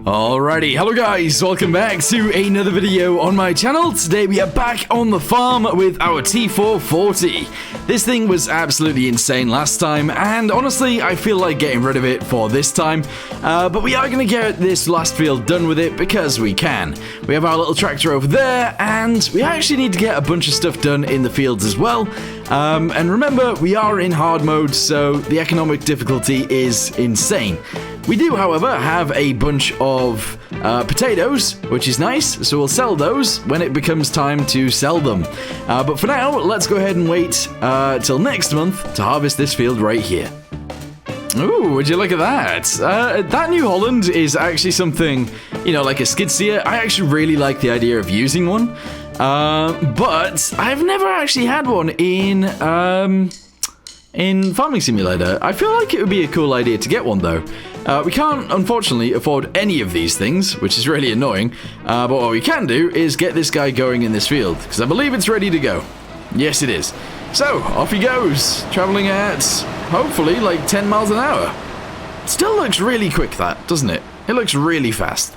Alrighty, hello guys, welcome back to another video on my channel. Today we are back on the farm with our T440. This thing was absolutely insane last time, and honestly, I feel like getting rid of it for this time. But we are going to get this last field done with it because we can. We have our little tractor over there, and we actually need to get a bunch of stuff done in the fields as well. And remember, we are in hard mode, so the economic difficulty is insane. We do, however, have a bunch of potatoes, which is nice, so we'll sell those when it becomes time to sell them. But for now, let's go ahead and wait till next month to harvest this field right here. Ooh, would you look at that? That New Holland is actually something, you know, like a skid steer. I actually really like the idea of using one, but I've never actually had one in Farming Simulator. I feel like it would be a cool idea to get one, though. We can't, unfortunately, afford any of these things, which is really annoying. But what we can do is get this guy going in this field, because I believe it's ready to go. Yes, it is. So, off he goes, traveling at, hopefully, like 10 miles an hour. Still looks really quick, that, doesn't it? It looks really fast.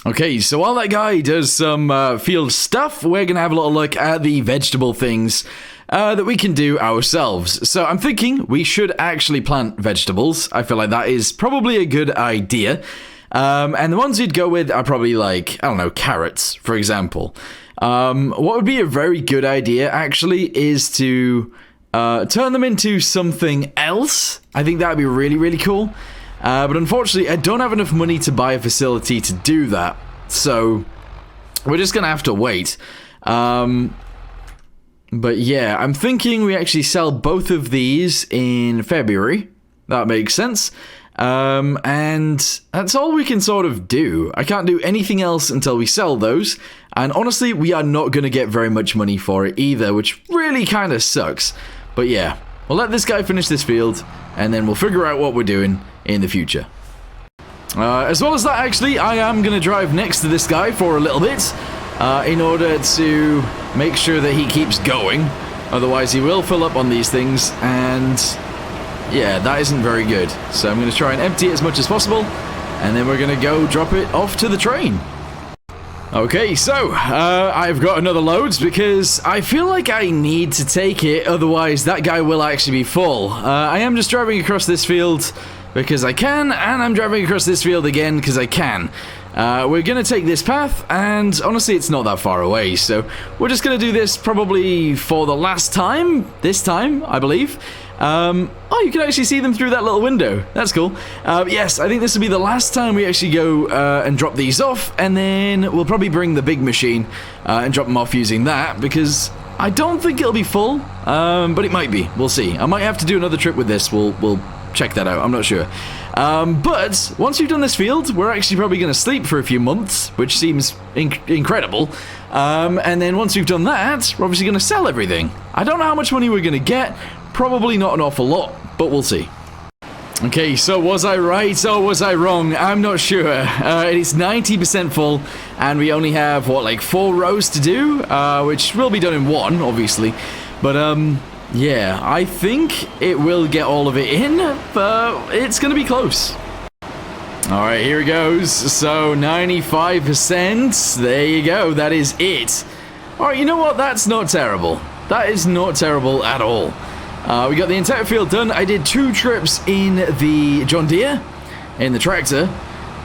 Okay, so while that guy does some field stuff, we're going to have a little look at the vegetable things that we can do ourselves. So I'm thinking we should actually plant vegetables. I feel like that is probably a good idea. And the ones you'd go with are probably like, I don't know, carrots, for example. What would be a very good idea, actually, is to turn them into something else. I think that would be really, really cool. But unfortunately, I don't have enough money to buy a facility to do that. So we're just going to have to wait. But yeah, I'm thinking we actually sell both of these in February. That makes sense. And that's all we can sort of do. I can't do anything else until we sell those. And honestly, we are not going to get very much money for it either, which really kind of sucks. But yeah, we'll let this guy finish this field, and then we'll figure out what we're doing in the future. As well as that, actually, I am going to drive next to this guy for a little bit. In order to make sure that he keeps going. Otherwise, he will fill up on these things, and yeah, that isn't very good. So I'm going to try and empty it as much as possible, and then we're going to go drop it off to the train. Okay, so I've got another load because I feel like I need to take it, otherwise that guy will actually be full. I am just driving across this field because I can, and I'm driving across this field again because I can. We're going to take this path, and honestly, it's not that far away, so we're just going to do this probably for the last time, this time, I believe. Oh, you can actually see them through that little window. That's cool. Yes, I think this will be the last time we actually go and drop these off, and then we'll probably bring the big machine and drop them off using that, because I don't think it'll be full, but it might be. We'll see. I might have to do another trip with this. We'll check that out. I'm not sure. But once we've done this field, we're actually probably going to sleep for a few months, which seems incredible. And then once we've done that, we're obviously going to sell everything. I don't know how much money we're going to get. Probably not an awful lot, but we'll see. Okay, so was I right or was I wrong? I'm not sure. It is 90% full, and we only have, what, like 4 rows to do? Which will be done in one, obviously. But, yeah, I think it will get all of it in, but it's going to be close. Alright, here it goes. So, 95%. There you go. That is it. Alright, you know what? That's not terrible. That is not terrible at all. We got the entire field done. I did 2 trips in the John Deere, in the tractor.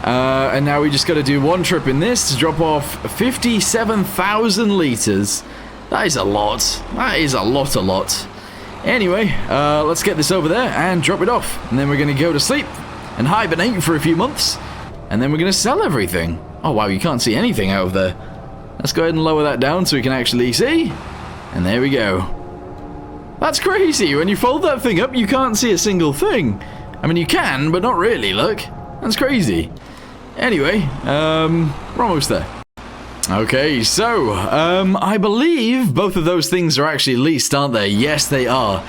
And now we just got to do 1 trip in this to drop off 57,000 litres. That is a lot. That is a lot. Anyway, let's get this over there and drop it off. And then we're going to go to sleep and hibernate for a few months. And then we're going to sell everything. Oh, wow, you can't see anything out of there. Let's go ahead and lower that down so we can actually see. And there we go. That's crazy. When you fold that thing up, you can't see a single thing. I mean, you can, but not really, look. That's crazy. Anyway, we're almost there. Okay, so, I believe both of those things are actually leased, aren't they? Yes, they are.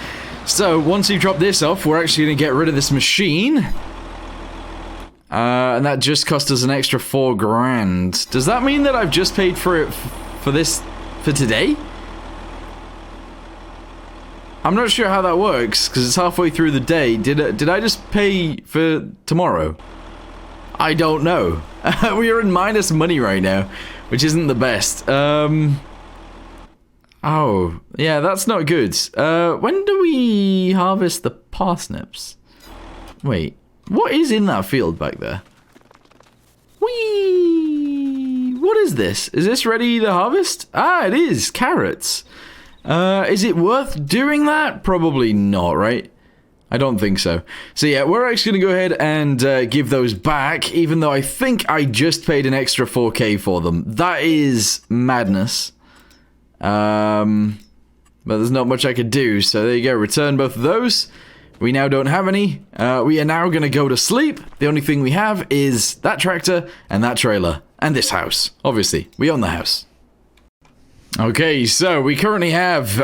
So, once you drop this off, we're actually going to get rid of this machine. And that just cost us an extra 4 grand. Does that mean that I've just paid for it for today? I'm not sure how that works, because it's halfway through the day. Did I just pay for tomorrow? I don't know. We are in minus money right now, which isn't the best. Oh, yeah, that's not good. When do we harvest the parsnips? Wait, what is in that field back there? Whee! What is this? Is this ready to harvest? Ah, it is. Carrots. Is it worth doing that? Probably not, right? I don't think so. So yeah, we're actually going to go ahead and give those back, even though I think I just paid an extra 4K for them. That is madness. But there's not much I could do, so there you go. Return both of those. We now don't have any. We are now going to go to sleep. The only thing we have is that tractor and that trailer. And this house. Obviously, we own the house. Okay, so we currently have,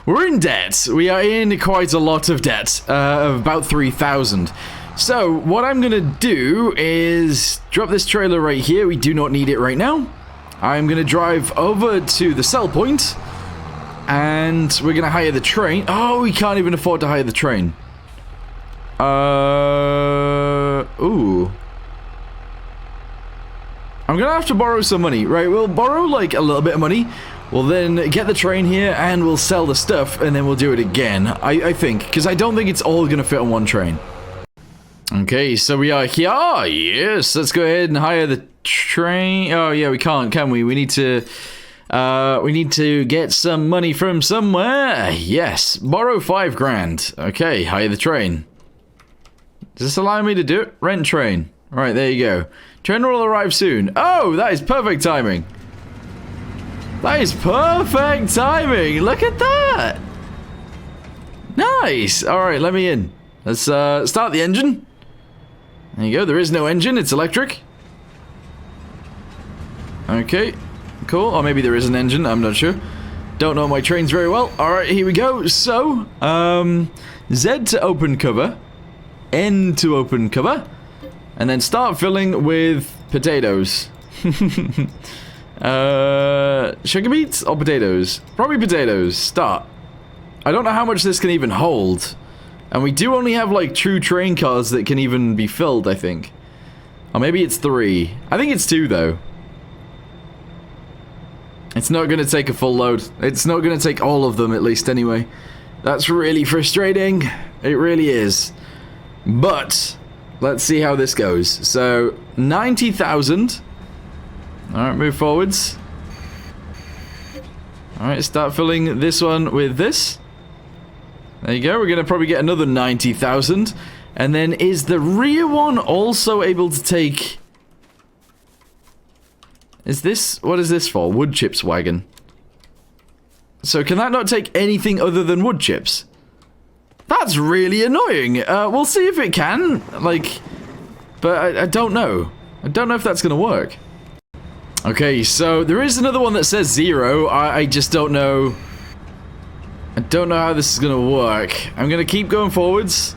we're in debt. We are in quite a lot of debt, of about 3,000. So, what I'm gonna do is drop this trailer right here. We do not need it right now. I'm gonna drive over to the sell point, and we're gonna hire the train. Oh, we can't even afford to hire the train. Ooh. I'm gonna have to borrow some money, right? We'll borrow like a little bit of money. We'll then get the train here and we'll sell the stuff and then we'll do it again. I think, because I don't think it's all gonna fit on one train. Okay, so we are here. Oh, yes, let's go ahead and hire the train. Oh yeah, we can't, can we? We need to get some money from somewhere. Yes, borrow 5 grand. Okay, hire the train. Does this allow me to do it? Rent train. Right, there you go. Train will arrive soon. Oh, that is perfect timing. That is perfect timing. Look at that. Nice. All right, let me in. Let's start the engine. There you go. There is no engine. It's electric. Okay, cool. Or maybe there is an engine. I'm not sure. Don't know my trains very well. All right, here we go. So, Z to open cover. N to open cover. And then start filling with potatoes. Sugar beets or potatoes? Probably potatoes. Start. I don't know how much this can even hold. And we do only have like 2 train cars that can even be filled, I think. Or maybe it's 3. I think it's 2 though. It's not going to take a full load. It's not going to take all of them at least anyway. That's really frustrating. It really is. But let's see how this goes. So, 90,000. Alright, move forwards. Alright, start filling this one with this. There you go. We're going to probably get another 90,000. And then, is the rear one also able to take... Is this... What is this for? Wood chips wagon. So, can that not take anything other than wood chips? That's really annoying. We'll see if it can. Like... But I don't know. I don't know if that's gonna work. Okay, so there is another one that says 0. I just don't know. I don't know how this is gonna work. I'm gonna keep going forwards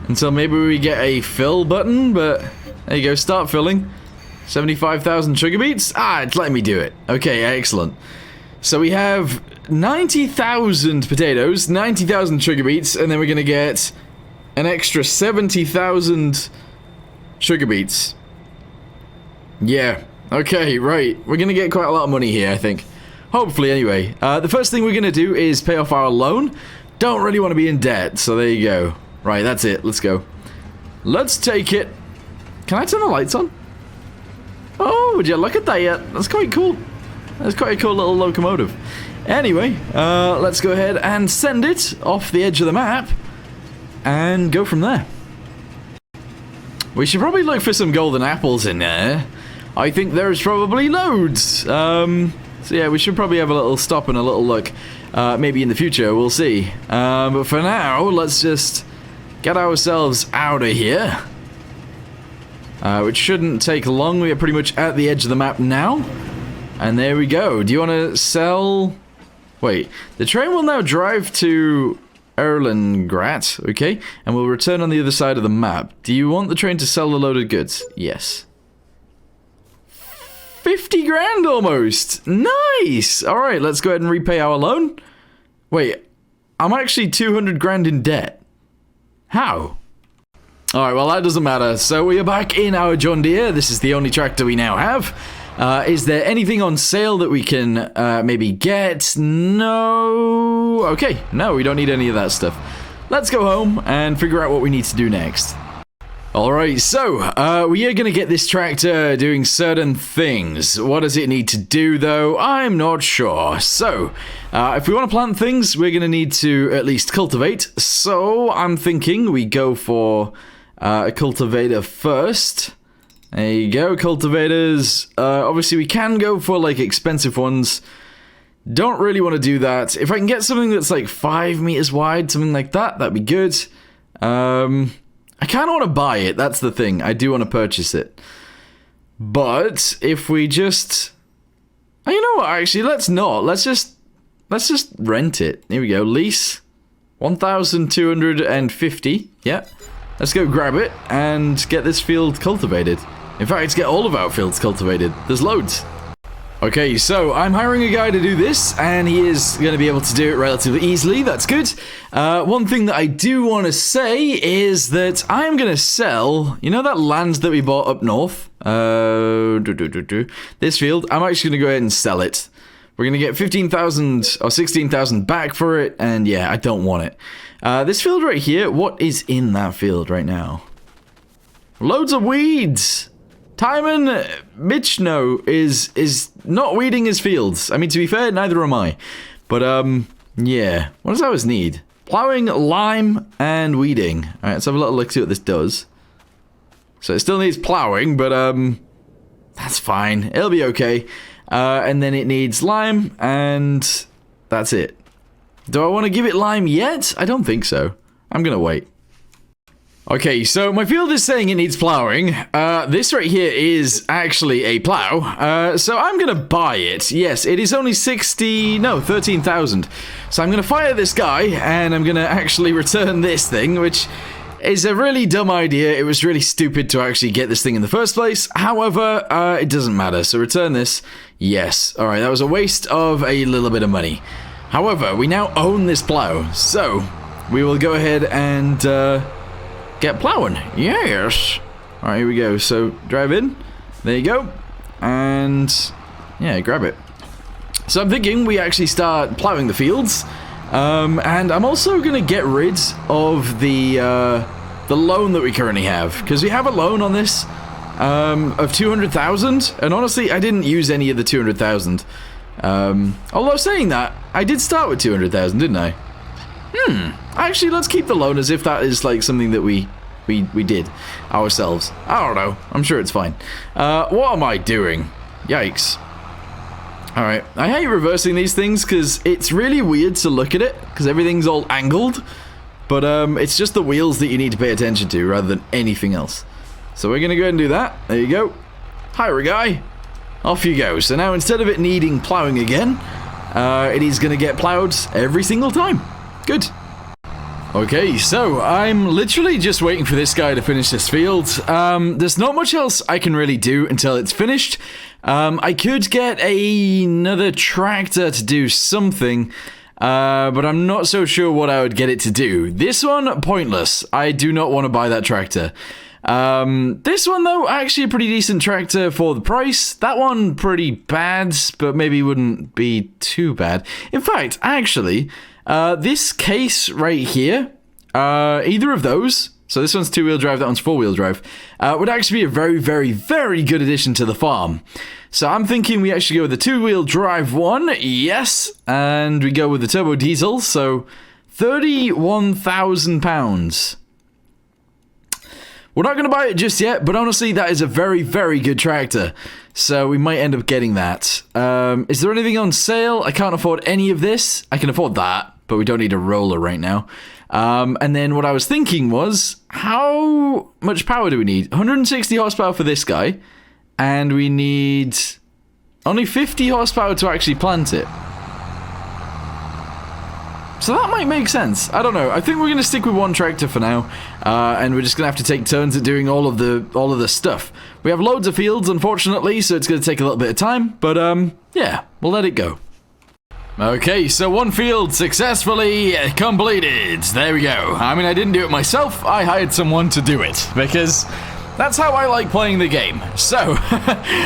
until maybe we get a fill button, but there you go, start filling. 75,000 sugar beets. Ah, it's letting me do it. Okay, excellent. So we have 90,000 potatoes, 90,000 sugar beets, and then we're gonna get an extra 70,000 sugar beets. Yeah, okay, right. We're gonna get quite a lot of money here, I think. Hopefully, anyway. The first thing we're gonna do is pay off our loan. Don't really want to be in debt, so there you go. Right, that's it. Let's go. Let's take it. Can I turn the lights on? Oh, would you look at that? That's quite cool. That's quite a cool little locomotive. Anyway, let's go ahead and send it off the edge of the map and go from there. We should probably look for some golden apples in there. I think there's probably loads. So yeah, we should probably have a little stop and a little look. Maybe in the future, we'll see. But for now, let's just get ourselves out of here. Which shouldn't take long. We are pretty much at the edge of the map now. And there we go. Do you want to sell... Wait, the train will now drive to Erlengrat, okay? And we'll return on the other side of the map. Do you want the train to sell the loaded goods? Yes. 50 grand almost! Nice! Alright, let's go ahead and repay our loan. Wait, I'm actually 200 grand in debt. How? Alright, well that doesn't matter. So we are back in our John Deere. This is the only tractor we now have. Is there anything on sale that we can maybe get? No. Okay, no, we don't need any of that stuff. Let's go home and figure out what we need to do next. Alright, so we are going to get this tractor doing certain things. What does it need to do, though? I'm not sure. So, if we want to plant things, we're going to need to at least cultivate. So, I'm thinking we go for a cultivator first. There you go, cultivators. Obviously, we can go for, like, expensive ones. Don't really want to do that. If I can get something that's, like, 5 meters wide, something like that, that'd be good. I kind of want to buy it, that's the thing. I do want to purchase it. But, if we just... Oh, you know what, actually, let's not. Let's just rent it. Here we go, lease. 1,250. Yeah. Let's go grab it and get this field cultivated. In fact, get all of our fields cultivated. There's loads. Okay, so I'm hiring a guy to do this, and he is going to be able to do it relatively easily. That's good. One thing that I do want to say is that I'm going to sell, you know that land that we bought up north? This field, I'm actually going to go ahead and sell it. We're going to get 15,000 or 16,000 back for it, and yeah, I don't want it. This field right here, what is in that field right now? Loads of weeds! Timon Michno is not weeding his fields. I mean, to be fair, neither am I. But, yeah. What does ours need? Plowing, lime, and weeding. Alright, let's have a little look, see what this does. So it still needs plowing, but, that's fine. It'll be okay. And then it needs lime, and that's it. Do I want to give it lime yet? I don't think so. I'm gonna wait. Okay, so my field is saying it needs plowing. This right here is actually a plow. So I'm gonna buy it. Yes, it is only 13,000. So I'm gonna fire this guy, and I'm gonna actually return this thing, which is a really dumb idea. It was really stupid to actually get this thing in the first place. However, it doesn't matter. So return this. Yes. Alright, that was a waste of a little bit of money. However, we now own this plow. So, we will go ahead and, get plowing. Yes. Alright, here we go. So, drive in. There you go. And, yeah, grab it. So I'm thinking we actually start plowing the fields. And I'm also going to get rid of the loan that we currently have. Because we have a loan on this of 200,000. And honestly, I didn't use any of the 200,000. Although saying that, I did start with 200,000, didn't I? Actually, let's keep the loan as if that is like something that we did ourselves. I don't know. I'm sure it's fine. What am I doing? Yikes. Alright, I hate reversing these things because it's really weird to look at it because everything's all angled. But it's just the wheels that you need to pay attention to rather than anything else. So we're going to go ahead and do that. There you go. Hire a guy. Off you go. So now instead of it needing plowing again, it is going to get plowed every single time. Good. Okay, so I'm literally just waiting for this guy to finish this field. There's not much else I can really do until it's finished. I could get another tractor to do something, but I'm not so sure what I would get it to do. This one, pointless. I do not want to buy that tractor. This one, though, actually a pretty decent tractor for the price. That one, pretty bad, but maybe wouldn't be too bad. In fact, actually... this case right here, either of those, so this one's two-wheel drive, that one's four-wheel drive, would actually be a very, very, very good addition to the farm. So I'm thinking we actually go with the two-wheel drive one, yes, and we go with the turbo diesel, so £31,000. We're not going to buy it just yet, but honestly, that is a very, very good tractor. So we might end up getting that. Is there anything on sale? I can't afford any of this. I can afford that, but we don't need a roller right now. And then what I was thinking was, how much power do we need? 160 horsepower for this guy. And we need only 50 horsepower to actually plant it. So that might make sense. I don't know. I think we're going to stick with one tractor for now, and we're just going to have to take turns at doing all of the stuff. We have loads of fields, unfortunately, so it's going to take a little bit of time, but yeah, we'll let it go. Okay, so one field successfully completed. There we go. I mean, I didn't do it myself. I hired someone to do it because that's how I like playing the game. So,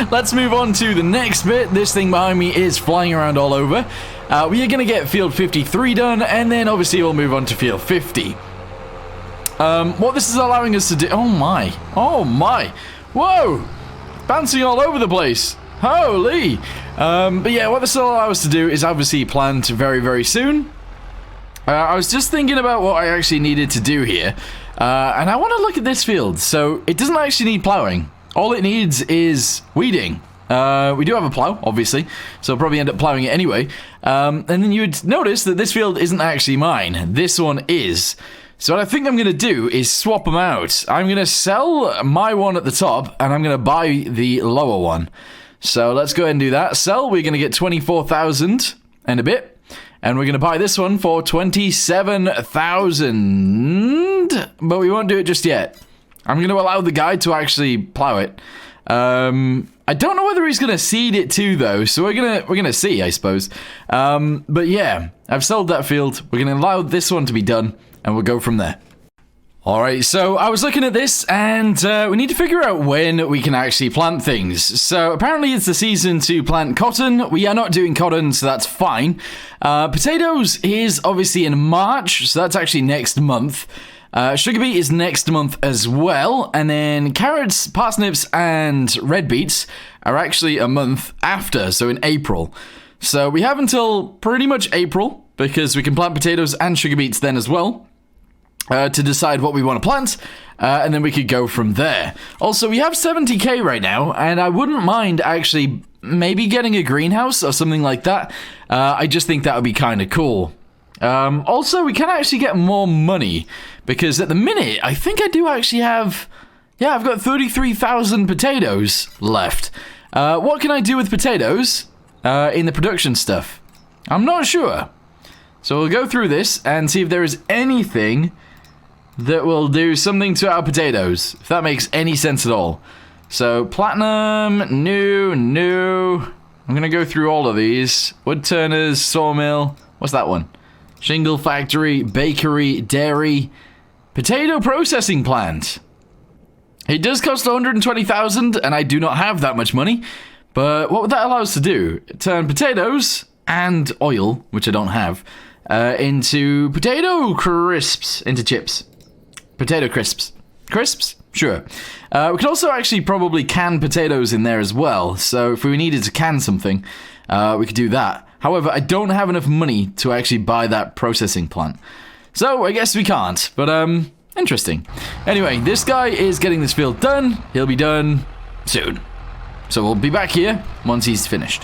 let's move on to the next bit. This thing behind me is flying around all over. We are going to get field 53 done, and then obviously we'll move on to field 50. What this is allowing us to do... Oh my. Whoa. Bouncing all over the place. Holy. But yeah, what this will allow us to do is obviously plant very, very soon. I was just thinking about what I actually needed to do here. And I want to look at this field. So it doesn't actually need plowing. All it needs is weeding. We do have a plow, obviously, so I'll probably end up plowing it anyway. And then you'd notice that this field isn't actually mine. This one is. So what I think I'm going to do is swap them out. I'm going to sell my one at the top, and I'm going to buy the lower one. So let's go ahead and do that. Sell, we're going to get 24,000 and a bit. And we're going to buy this one for 27,000. But we won't do it just yet. I'm going to allow the guy to actually plow it. I don't know whether he's going to seed it too, though. So we're gonna see, I suppose. But yeah, I've sold that field. We're going to allow this one to be done. And we'll go from there. Alright, so I was looking at this, and we need to figure out when we can actually plant things. So apparently it's the season to plant cotton. We are not doing cotton, so that's fine. Potatoes is obviously in March, so that's actually next month. Sugar beet is next month as well. And then carrots, parsnips, and red beets are actually a month after, so in April. So we have until pretty much April, because we can plant potatoes and sugar beets then as well. To decide what we want to plant, and then we could go from there. Also, we have 70k right now, and I wouldn't mind actually maybe getting a greenhouse or something like that. I just think that would be kind of cool. Also, we can actually get more money, because at the minute, I think I do actually have... Yeah, I've got 33,000 potatoes left. What can I do with potatoes in the production stuff? I'm not sure. So we'll go through this and see if there is anything that will do something to our potatoes, if that makes any sense at all. So, platinum, new. I'm going to go through all of these. Wood turners, sawmill. What's that one? Shingle factory, bakery, dairy, potato processing plant. It does cost 120,000, and I do not have that much money. But what would that allow us to do? Turn potatoes and oil, which I don't have, into potato crisps, into chips. Potato crisps. Crisps? Sure. We could also actually probably can potatoes in there as well. So if we needed to can something, we could do that. However, I don't have enough money to actually buy that processing plant. So I guess we can't. But, interesting. Anyway, this guy is getting this field done. He'll be done soon. So we'll be back here once he's finished.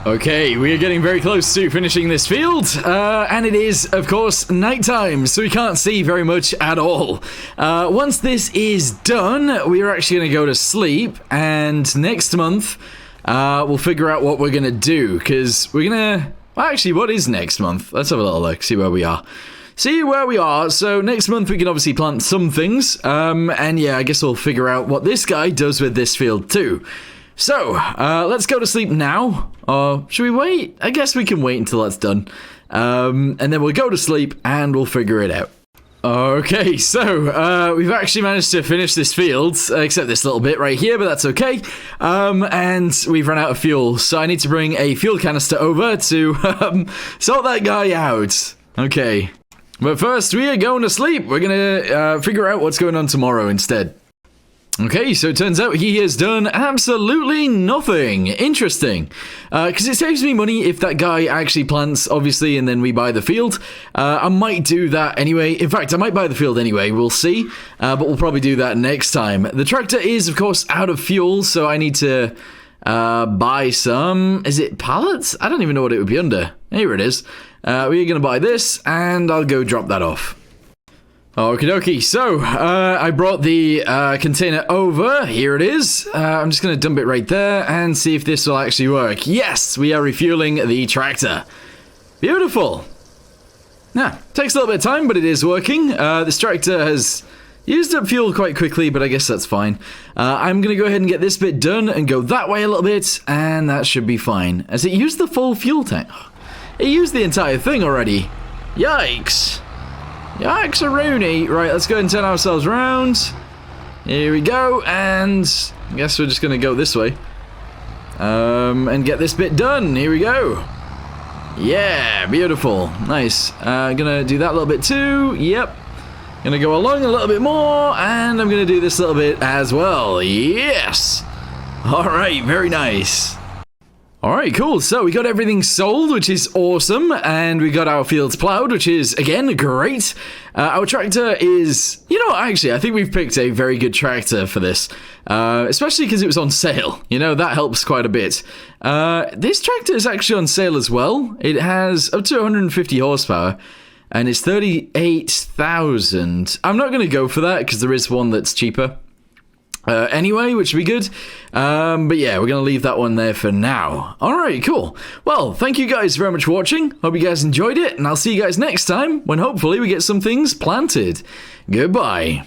Okay, we are getting very close to finishing this field, and it is, of course, nighttime, so we can't see very much at all. Once this is done, we are actually going to go to sleep, and next month, we'll figure out what we're going to do, because we're going to... Well, actually, what is next month? Let's have a little look, see where we are. So next month we can obviously plant some things, and yeah, I guess we'll figure out what this guy does with this field too. So, let's go to sleep now. Or should we wait? I guess we can wait until that's done. And then we'll go to sleep and we'll figure it out. Okay, so, we've actually managed to finish this field, except this little bit right here, but that's okay. And we've run out of fuel, so I need to bring a fuel canister over to, sort that guy out. Okay. But first, we are going to sleep. We're gonna, figure out what's going on tomorrow instead. Okay, so it turns out he has done absolutely nothing. Interesting. Because it saves me money if that guy actually plants, obviously, and then we buy the field. I might do that anyway. In fact, I might buy the field anyway. We'll see. But we'll probably do that next time. The tractor is, of course, out of fuel, so I need to buy some... Is it pallets? I don't even know what it would be under. Here it is. We're going to buy this, and I'll go drop that off. Okie dokie, so, I brought the container over, here it is. I'm just going to dump it right there and see if this will actually work. Yes, we are refueling the tractor. Beautiful. Yeah, takes a little bit of time, but it is working. This tractor has used up fuel quite quickly, but I guess that's fine. I'm going to go ahead and get this bit done and go that way a little bit, and that should be fine. Has it used the full fuel tank? He used the entire thing already. Yikes. Yikes-a-rooney. Right, let's go and turn ourselves around. Here we go, and I guess we're just going to go this way. And get this bit done. Here we go. Yeah, beautiful. Nice. Gonna do that a little bit too. Yep. Gonna go along a little bit more, and I'm gonna do this little bit as well. Yes! Alright, very nice. Alright, cool. So we got everything sold, which is awesome, and we got our fields plowed, which is, again, great. Our tractor is... You know, actually, I think we've picked a very good tractor for this, especially because it was on sale. You know, that helps quite a bit. This tractor is actually on sale as well. It has up to 150 horsepower, and it's 38,000. I'm not going to go for that, because there is one that's cheaper. Anyway, which would be good. But yeah, we're going to leave that one there for now. Alright, cool. Well, thank you guys very much for watching. Hope you guys enjoyed it, and I'll see you guys next time when hopefully we get some things planted. Goodbye.